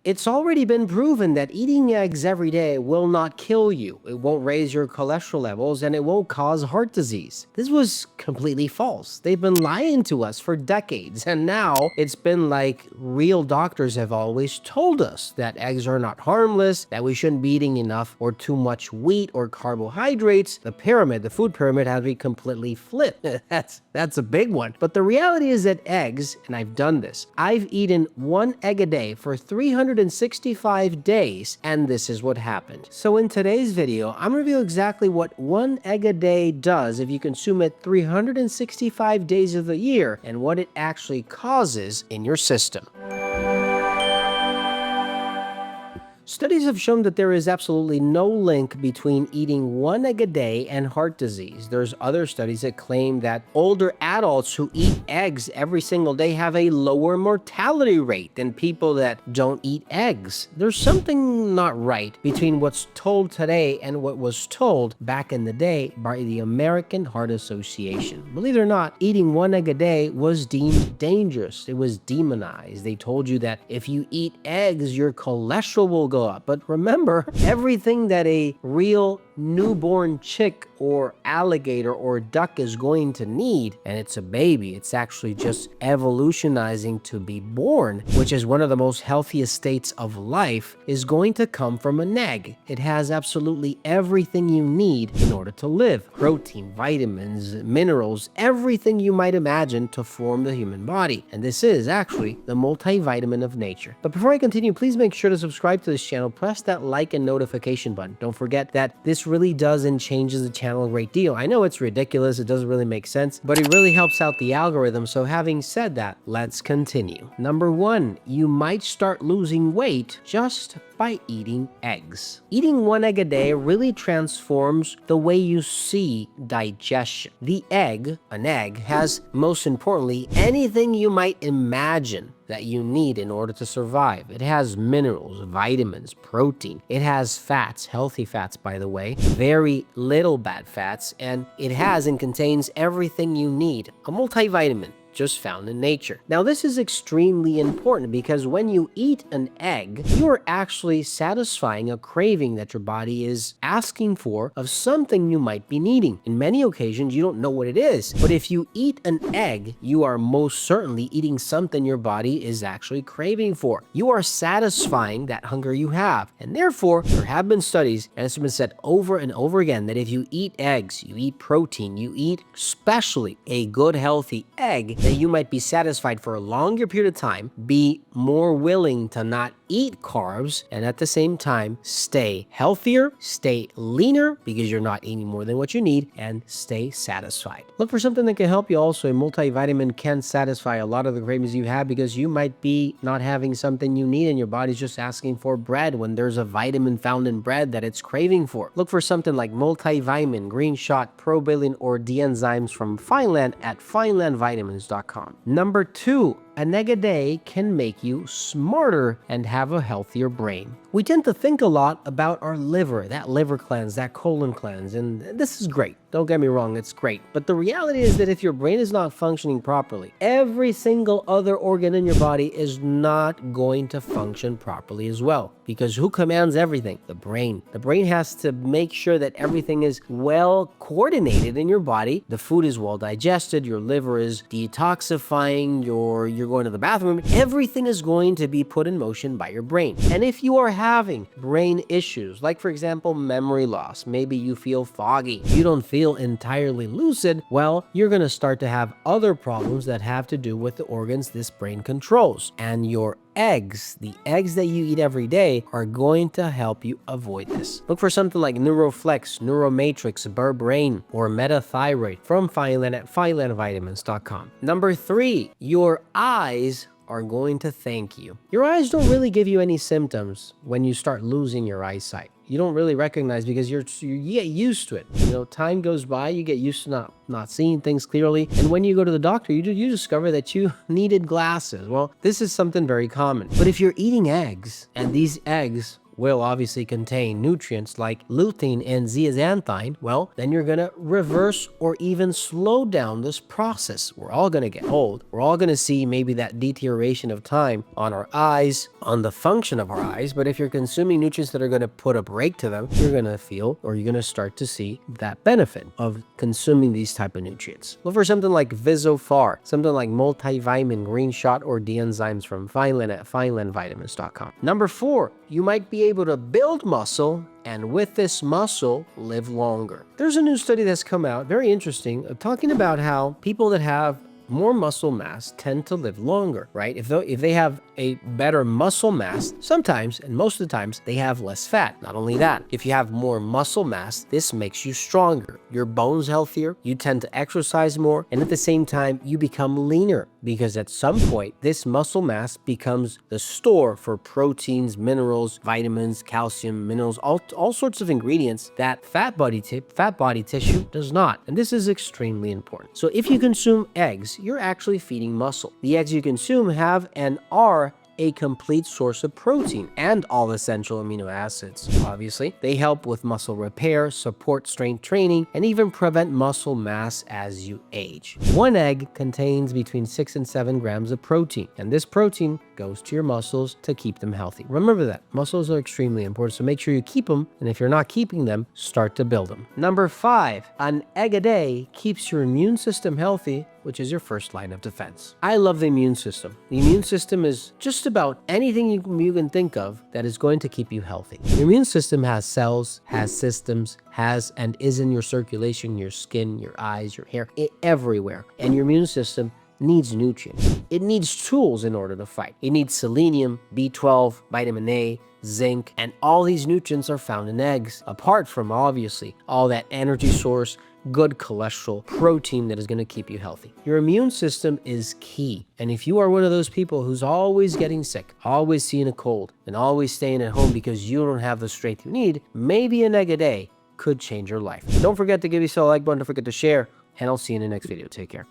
It's already been proven that eating eggs every day will not kill you. It won't raise your cholesterol levels and it won't cause heart disease. This was completely false. They've been lying to us for decades, and now it's been like real doctors have always told us that eggs are not harmless, that we shouldn't be eating enough or too much wheat or carbohydrates. The food pyramid has been completely flipped. That's a big one. But the reality is that eggs, and I've done this, I've eaten one egg a day for 365 days, and this is what happened. So in today's video, I'm going to reveal exactly what one egg a day does if you consume it 365 days of the year, and what it actually causes in your system. Studies have shown that there is absolutely no link between eating one egg a day and heart disease. There's other studies that claim that older adults who eat eggs every single day have a lower mortality rate than people that don't eat eggs. There's something not right between what's told today and what was told back in the day by the American Heart Association. Believe it or not, eating one egg a day was deemed dangerous. It was demonized. They told you that if you eat eggs, your cholesterol will go up. But remember, everything that a real newborn chick or alligator or duck is going to need, and it's a baby, it's actually just evolutionizing to be born, which is one of the most healthiest states of life, is going to come from an egg. It has absolutely everything you need in order to live. Protein, vitamins, minerals, everything you might imagine to form the human body. And this is actually the multivitamin of nature. But before I continue, please make sure to subscribe to this channel, press that like and notification button. Don't forget that this really does and changes the channel a great deal. I know it's ridiculous, it doesn't really make sense, but it really helps out the algorithm. So having said that, let's continue. Number 1, you might start losing weight just by eating eggs. Eating one egg a day really transforms the way you see digestion. An egg, has, most importantly, anything you might imagine that you need in order to survive. It has minerals, vitamins, protein. It has fats, healthy fats, by the way, very little bad fats, and it has and contains everything you need. A multivitamin just found in nature. Now, this is extremely important because when you eat an egg, you're actually satisfying a craving that your body is asking for of something you might be needing. In many occasions, you don't know what it is, but if you eat an egg, you are most certainly eating something your body is actually craving for. You are satisfying that hunger you have. And therefore, there have been studies, and it's been said over and over again, that if you eat eggs, you eat protein, you eat especially a good healthy egg, that you might be satisfied for a longer period of time, be more willing to not eat carbs, and at the same time stay healthier, stay leaner because you're not eating more than what you need, and stay satisfied. Look for something that can help you also. A multivitamin can satisfy a lot of the cravings you have because you might be not having something you need and your body's just asking for bread when there's a vitamin found in bread that it's craving for. Look for something like multivitamin, green shot, probilin, or D enzymes from Fineland at finelandvitamins.com. Number 2, an egg a day can make you smarter and have a healthier brain. We tend to think a lot about our liver, that liver cleanse, that colon cleanse, and this is great. Don't get me wrong, it's great. But the reality is that if your brain is not functioning properly, every single other organ in your body is not going to function properly as well. Because who commands everything? The brain. The brain has to make sure that everything is well coordinated in your body. The food is well digested, your liver is detoxifying, you're going to the bathroom. Everything is going to be put in motion by your brain. And if you are having brain issues, like for example, memory loss, maybe you feel foggy, you don't feel entirely lucid, well, you're going to start to have other problems that have to do with the organs this brain controls. And your eggs, the eggs that you eat every day, are going to help you avoid this. Look for something like Neuroflex, Neuromatrix, Berbrain, or Metathyroid from Fineland at finelandvitamins.com. Number 3, your eyes are going to thank you. Your eyes don't really give you any symptoms when you start losing your eyesight. You don't really recognize because you get used to it. You know, time goes by, you get used to not seeing things clearly. And when you go to the doctor, you discover that you needed glasses. Well, this is something very common. But if you're eating eggs, and these eggs will obviously contain nutrients like lutein and zeaxanthin, well, then you're going to reverse or even slow down this process. We're all going to get old. We're all going to see maybe that deterioration of time on our eyes, on the function of our eyes. But if you're consuming nutrients that are going to put a brake to them, you're going to feel, or you're going to start to see that benefit of consuming these type of nutrients. Look for something like Visofar, something like multivitamin, green shot, or D enzymes from Vineland at vinelandvitamins.com. Number 4, you might be able to build muscle and with this muscle live longer. There's a new study that's come out, very interesting, talking about how people that have more muscle mass tend to live longer, right? If they have a better muscle mass, sometimes, and most of the times, they have less fat. Not only that, if you have more muscle mass, this makes you stronger. Your bones healthier, you tend to exercise more, and at the same time, you become leaner because at some point, this muscle mass becomes the store for proteins, minerals, vitamins, calcium, minerals, all sorts of ingredients that fat body tissue does not. And this is extremely important. So if you consume eggs, you're actually feeding muscle. The eggs you consume have and are a complete source of protein and all essential amino acids. Obviously, they help with muscle repair, support strength training, and even prevent muscle mass as you age. One egg contains between 6 and 7 grams of protein, and this protein goes to your muscles to keep them healthy. Remember that. Muscles are extremely important, so make sure you keep them, and if you're not keeping them, start to build them. Number 5, an egg a day keeps your immune system healthy, which is your first line of defense. I love the immune system. The immune system is just about anything you can think of that is going to keep you healthy. Your immune system has cells, has systems, has and is in your circulation, your skin, your eyes, your hair, everywhere. And your immune system needs nutrients. It needs tools in order to fight. It needs selenium, B12, vitamin A, zinc, and all these nutrients are found in eggs, apart from obviously all that energy source, good cholesterol, protein that is going to keep you healthy. Your immune system is key. And if you are one of those people who's always getting sick, always seeing a cold, and always staying at home because you don't have the strength you need, maybe an egg a day could change your life. Don't forget to give yourself a like button, don't forget to share, and I'll see you in the next video. Take care.